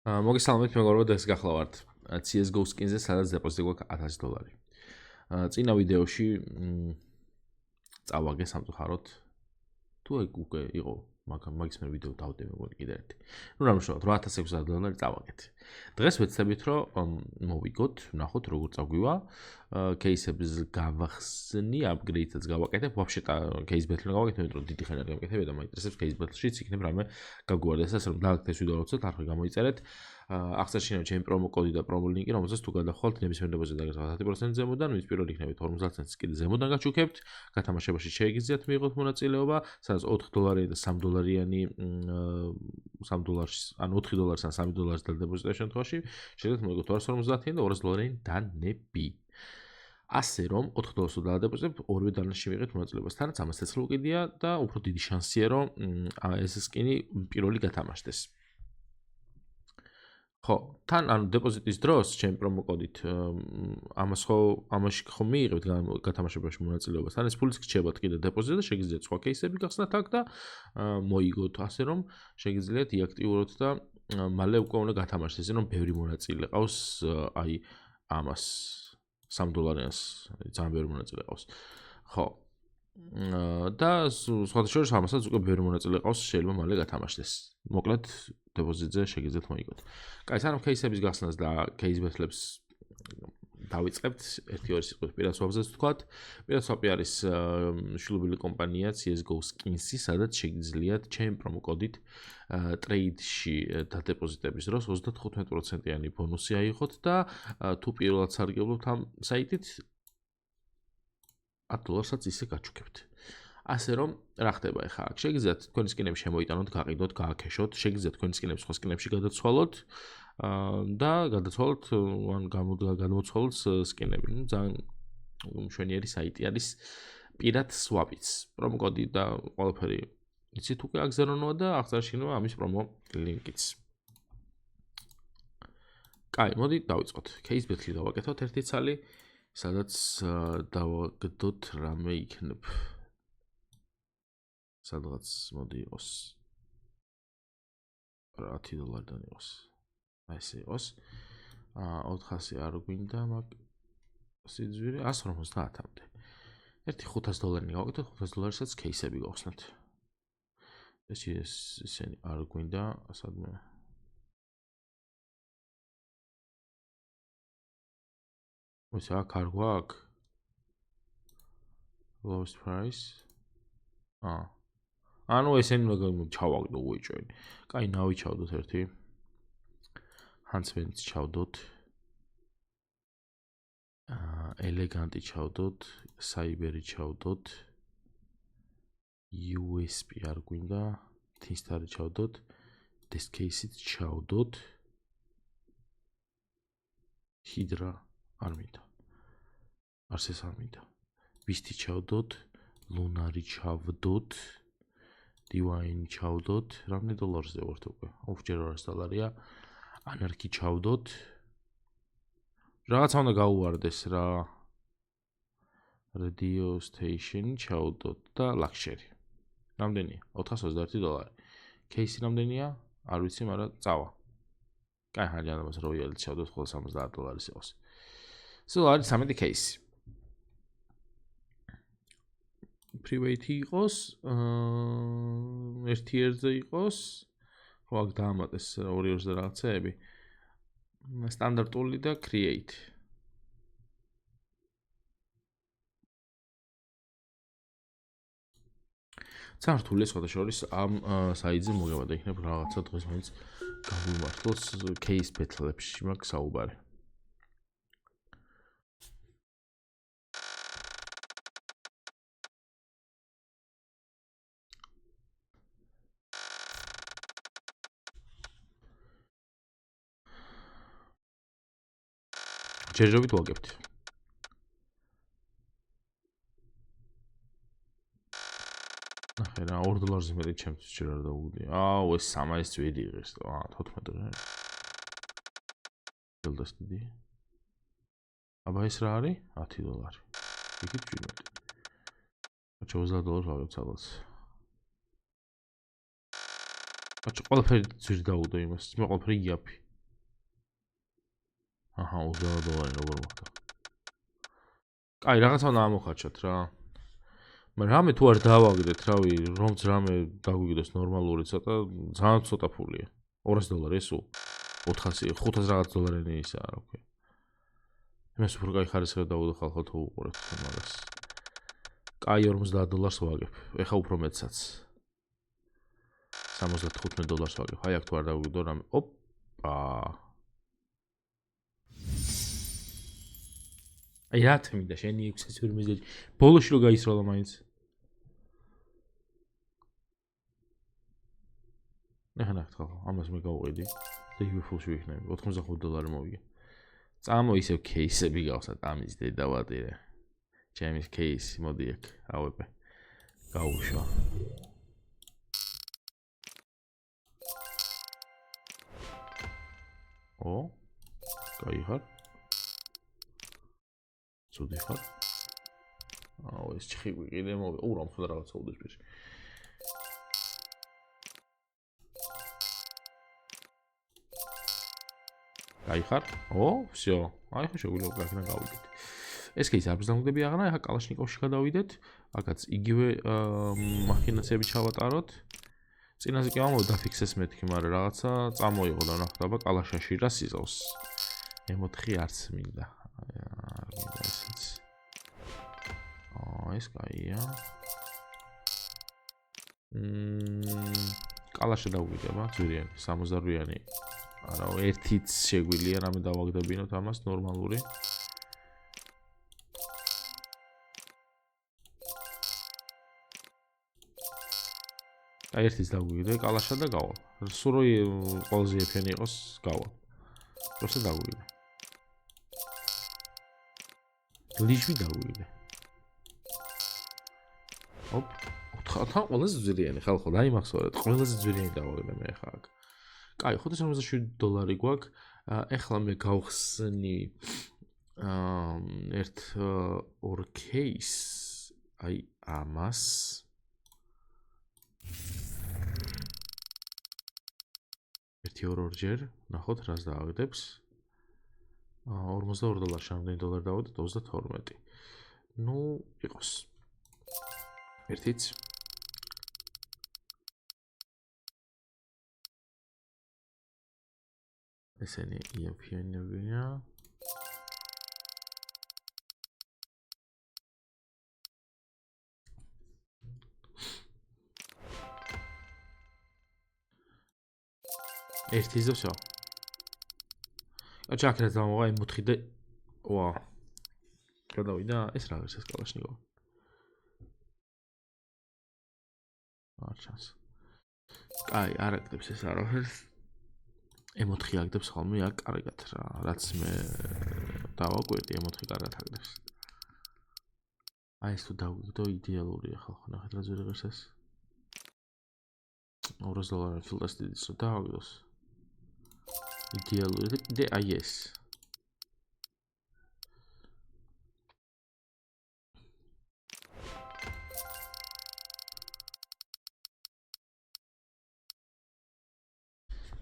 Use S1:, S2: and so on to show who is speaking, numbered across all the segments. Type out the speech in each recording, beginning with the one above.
S1: მოგესალმებით, მეგობრებო, დღეს გახლავართ CS:GO skins-ზე, სადაც დეპოზიტი გვაქვს $1000. წინა ვიდეოში წავაგე სამწუხაროდ. თუ უკვე იყო მაგის მე ვიდეო დავდე მეგონი კიდე ერთი. ნუ რა მნიშვნელობა, $8600 წავაგეთ. დღეს ვეცდებით, რომ მოვიგოთ, ვნახოთ როგორ წაგვივა. кейსებს გავახსნი, upgrade-ს გავაკეთებ, вообще кейს ბეთლს გავაკეთებ, იმიტომ რომ დიდი ხანი არ გამეკეთებია და მაინტერესებს кейს ბეთლშიც იქნებ რამე გაგვარდეს, ასე რომ დაგაკეთეთ ეს ვიდეო როდესაც არხი გამოიწერეთ. აღწერშინავ ჩემი პრომო კოდი და პრომო ლინკი, რომელსაც თუ გადახვალთ ნებისმიერ დეპოზიტზე დაგესვათ 10% ზემოდან, ვინც პირველი იქნებით 50 ცენტს კიდე ზემოდან გაჩუქებთ. გათამაშებაში შეეგიძლიათ მიიღოთ მონაწილეობა, სადაც $4 და $3 $3 ან $4 ან $3 და დეპოზიტის შემთხვევაში შეგიძლიათ მოიგოთ $250 და $200 დანები. ასე რომ $4 დაადეპოზიტებ, ორივე დანაში მიიღეთ მონაწილეობას. თანაც ამას ცეცხლი უკიდია და უფრო დიდი შანსია, რომ ეს სკინი პირველი გათამაშდეს. ხო, თან ანუ დეპოზიტის დროს ჩემ პრომო კოდით ამაში ხო მიიღებთ გათამაშებაში მონაწილეობას. თან ეს ფულიც გრჩებათ კიდე დეპოზიტზე და შეგიძლიათ სხვა кейსები გახსნათ აქ და მოიგოთ, ასე რომ შეგიძლიათ იაქტიუროთ და მალე უკვე უნდა გათამაშდეს, ისე რომ ბევრი მონაწილე ყავს, აი ამას $3-იანს, ძალიან ბევრი მონაწილე ყავს. ხო. და სხვათა შორის ამასაც უკვე ბევრი მონაწილე ყავს, შეიძლება მალე გათამაშდეს. მოკლედ დეპოზიტზე შეგიძლიათ მოიგოთ. კაი, სანამ кейსების გახსნას და кейს ბეთლებს დავიწყებთ, 1-2 სიტყვით პირად სვაპზეც ვთქვათ. პირად სვაპი არის შვილობილი კომპანია CS:GO skins-ი, სადაც შეგიძლიათ ჩემ პრომო კოდით ტრეიდში დადეპოზიტების დროს 35%-იანი ბონუსი აიღოთ და თუ პირველად სარგებლობთ ამ საიტით $10-საც ისე გაჩუქებთ. ასე რომ რა ხდება ახლა აქ შეგიძლიათ თქვენი სკინები შემოიტანოთ, გაყიდოთ, გააკეშოთ, შეგიძლიათ თქვენი სკინები სხვა სკინებში გადაცვალოთ და გადაცვალოთ ან გადმოცვალოთ სკინები. ნუ ძალიან მშვენიერი საიტი არის პირად სვაპიც. პრომო კოდი და ყველაფერი იცით უკვე აქ ზერონოა და აღწერშინოა ამის პრომო ლინკიც. კაი, მოდი დავიწყოთ. кейს ბეთლი დავაკეთოთ ერთი ცალი, სადაც დავაგდოთ რამე იქნებ. სადღაც მოდი იყოს $10-დან იყოს. აი ესე იყოს. 400 არ გვინდა მაგ სიძვირი 150-მდე. ერთი $500 გავაკეთოთ, $500-საც кейსები გავხსნათ. ესენი არ გვინდა, სადმე ოსა არ გვაქვს lowest price. ანუ ესენი ჩავაგდო უეჭვენი. კაი, ნავი ჩავდოთ ერთი. ჰანცმენიც ჩავდოთ. ელეგანტი ჩავდოთ, საიბერი ჩავდოთ. USP არ გვინდა, თინსტარი ჩავდოთ, დესკეისით ჩავდოთ. ჰიდრა არ მინდა. არსეს არ მინდა. ვისტი ჩავდოთ, ლუნარი ჩავდოთ. დივაინი ჩავდოთ, რამდენი $-ზე ვართ უკვე? ჯერ $200-ია. ანარქი ჩავდოთ. რაღაცა უნდა გაუვარდეს რა. Radio station ჩავდოთ და ლაქშერი. რამდენია? $421. кейსი რამდენია? არ ვიცი, მაგრამ წავა. კაი, ხანჯან ამას როიალი ჩავდოთ, ხოლმე $70 იყოს. სულ არის 13 кейსი. Private იყოს, ერთი ერთზე იყოს, ხო აქ დაამატეს 2-2 და რაღაცეები. სტანდარტული და create. საერთოდ სხვათა შორის ამ საიტზე მოგება და იქნებ რაღაცა დღეს მაინც გავიმართლოს кейს ბეთლებში მაქვს საუბარი. ჯერჯერობით ვაგებთ. ნახე რა, $2-ზე მეტი ჩემთვის ჯერ არ დაუგდია. ეს 3-ის წვირი იღეს. 14. გელდას დიდი. აბა ეს რა არის? $10. იქით ჯვირმეტი. $20 ვაგებ სადღაც. ყველაფერი ძვირი დაუგდო იმას. მე ყველაფერი იაფი. აჰა, $20 როგორ მოხდა? კაი, რაღაცა უნდა ამოხარჩათ რა. მაგრამ რამე თუ არ დავაგდეთ, რავი, რომც რამე დაგვიგდეს ნორმალური ცოტა, ძალიან ცოტა ფულია. $200 ესო 500 რაღაც დოლარიანი ისაა, რა ვქი. იმას უფრო კაი ხარისხი დავუდო ხალხო თუ უყურებთ მაგას. კაი $50 ვაგებ. ეხა უფრო მეტსაც. $75 ვაგებ. აი აქ თუ არ დავიგდო რამე. ოპა. აი რა თქმა შენი 600 ვერ მიზეჯი. ბოლოში რო გაისროლა მაინც. ეხა ნახეთ ხალხო, ამას მე გავუყიდი. და იგივე ფულში ვიქნები. $85 მოვიგე. წამო ისევ кейსები გავსად ამის დედავატირე. ჩემის кейსი, მოდი აქ, ავებე. გაუშვა. ო? კაი ხარ? ცუდი ხარ? აუ, ეს ჭხიგვი კიდე მოვი. უ, რა მხოლოდ რაღაცა უდეს პირში. კაი ხარ? ო, всё. აი ხო შეგვიძლია გაქნა გავიდეთ. ეს кейსი არ ბრძანდები აღარა, ახლა კალაშნიკოვში გადავიდეთ. აქაც იგივე მახინაციები ჩავატაროთ. წინაზე კი ამოვიდა დაფიქსეს მეთქი, მაგრამ რაღაცა წამოიღო და ნახეთ, აბა კალაშაში რა სიზავს. M4 არც მინდა. არ მინდა ესეც. ეს კაია. კალაშა დავგვიდება, ძვირიანი, 68-იანი. არა, ერთიც შეგვიძლია რამე დავაგდებინოთ ამას ნორმალური. აი ერთიც დავგვიდე კალაშა და გავალ. სულ რო ყველაზე ეფენი იყოს, გავალ. პროსტა დავგვიდე. ლიჟვი დავგვიდე. ოპ, თან ყველაზე ძვირიანი ხალხო, დაიმახსოვრეთ, ყველაზე ძვირიანი დავაგდე მე ხა აქ. კაი, $577 გვაქვს. ეხლა მე გავხსნი ერთ ორ кейს, აი ამას. ერთი ორჯერ, ნახოთ რას დააგდებს. $42 რამდენი დოლარი დავაგდეთ? 32. ნუ, იყოს. ერთიც. ესენი EMP-ნებია. ერთიც და всё. აჩაკრეთ დამოვა M4 და ვა. გადავიდა, ეს რა არის ეს კალაშნიკოვი? არჩას. კაი, არ აკეთებს ეს არაფერს. M4 აკეთებს ხოლმე აქ კარგად რა, რაც მე დავაკვირდი M4 კარგად აკეთებს. აი ეს თუ დავიგდო იდეალურია ხალხო, ნახეთ რა ძვირი ღირს ეს. $200 ფილტესტიდის რო დავაგდოს. იდეალური და აი ეს.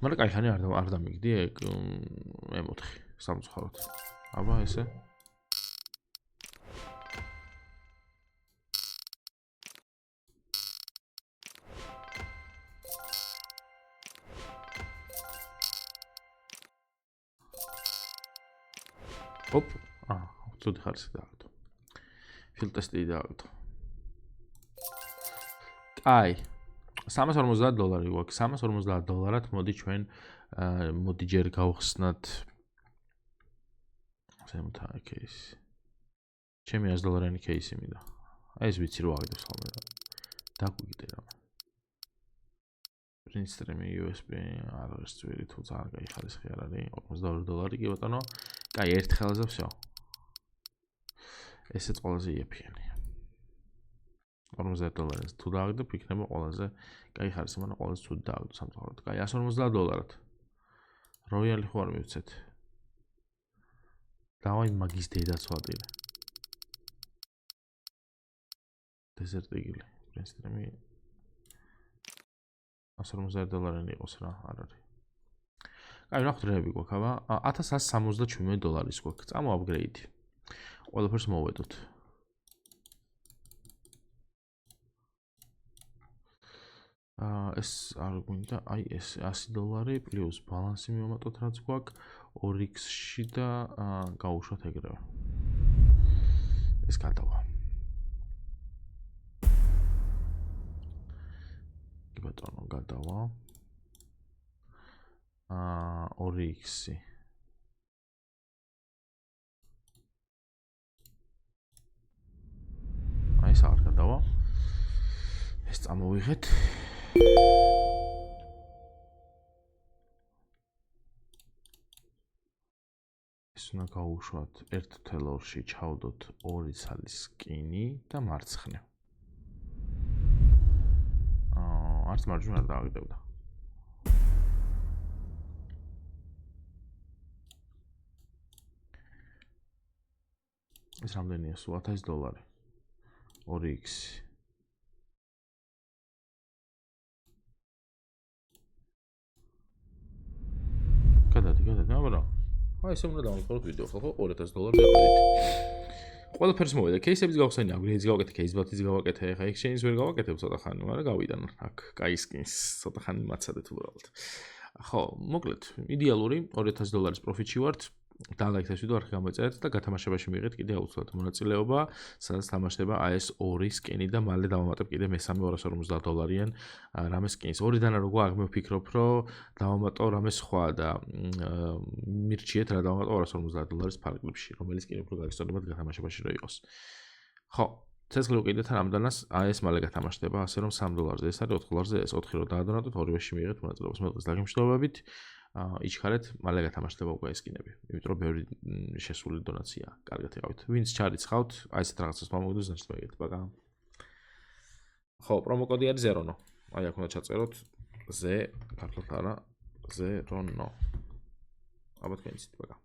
S1: მაგრამ კაი ხანი არ დამიგდი ეგ M4 სამწუხაროდ. აბა ესე. ოპ, ცუდი ხარისხი დააგდო. ფილტესტი დააგდო. კაი. $350 გვაქვს. $350 მოდი ჩვენ მოდი ჯერ გავხსნათ ზემოთა кейსი. ჩემი $100 кейსი მინდა. აი ეს ვიცი რო აგდებს ხოლმე. დაგვიგდე რა. print stream USB არ არის ძვირი თუ ძალიან კაი ხარისხი არ არის. $42 კი ბატონო. კაი, ერთ ხელზე всё. ესეც ყველაზე იაფიანია. $50 თუ დააგდებ, იქნება ყველაზე კაი ხარისხი, მაგრამ ყველაზე ცუდი დააგდო სამწუხაროდ. კაი, $150. როიალი ხო არ მივცეთ. დავაი მაგის დედაც ვატირე. Desert Eagle, print stream $150 იყოს რა, არ არის. აი, რა ხრენები გვაქვს, აბა? $1177 გვაქვს. წამო აპგრეიდი. ყველაფერს მოვედოთ. ეს არ გვინდა, აი ეს $100 პლუს ბალანსი მივამატოთ რაც გვაქვს 2x-ში და გავუშვათ ეგრევე. ეს გადავა. კი ბატონო, გადავა. 2x-ი. აი ეს არ გადავა. ეს წამოვიღეთ. ეს უნდა გავუშვათ 1/2-ში ჩავდოთ 2 ცალის სკინი და მარცხნივ. არც მარჯვნივ არ დააგდებდა. ეს რამდენია სულ $1000. 2x. გადადი, აბა. აი ესე უნდა დავამყაროთ ვიდეო, ხო? $2000 მივედით. ყველაფერს მოვიდა. кейსებიც გავხსენე, აპგრეიდს გავაკეთე, кейსბათიც გავაკეთე, ხა ექსჩეინჯს ვერ გავაკეთებ ცოტა ხანი, მაგრამ გავიდან აქ კაი სკინს ცოტა ხანი მაცადეთ უბრალოდ. ხო, მოკლედ, იდეალური $2000 პროფიტში ვართ. დალაიქეთ ეს ვიდეო, არხი გამოიწერეთ და გათამაშებაში მიიღეთ კიდე აუცილებლად მონაწილეობა, სადაც თამაშდება AES 2 სკინი და მალე დავამატებ კიდე მესამე $250-იან რამე სკინს. ორიდან რო გვაქვს, მე ვფიქრობ, რომ დავამატო რამე სხვა და მირჩიეთ რა დავამატო $250 ფარგლებში, რომელიც კიდე უფრო გაგისწორებათ გათამაშებაში რო იყოს. ხო, ცეცხლი უკიდეთ ამდანას AES მალე გათამაშდება, ასე რომ $3-ზე ეს არის, $4-ზე ეს 4 რო დაადონატოთ, ორივეში მიიღეთ მონაწილეობას. მე დღეს დაგემშვიდობებით. იჩქარეთ, მალე გათამაშდება უკვე ეს სკინები. იმიტომ რომ ბევრი შესული დონაცია. კარგად იყავით. ვინც ჩარიცხავთ, აი ესეთ რაღაცას მომოგდოს, значит მოიგეთ, პაკა. ხო, პრომო კოდი არის ZERONO. აი აქ უნდა ჩაწეროთ Z, ქართულად არა, ZERONO. აბა თქვენ იცით, პაკა.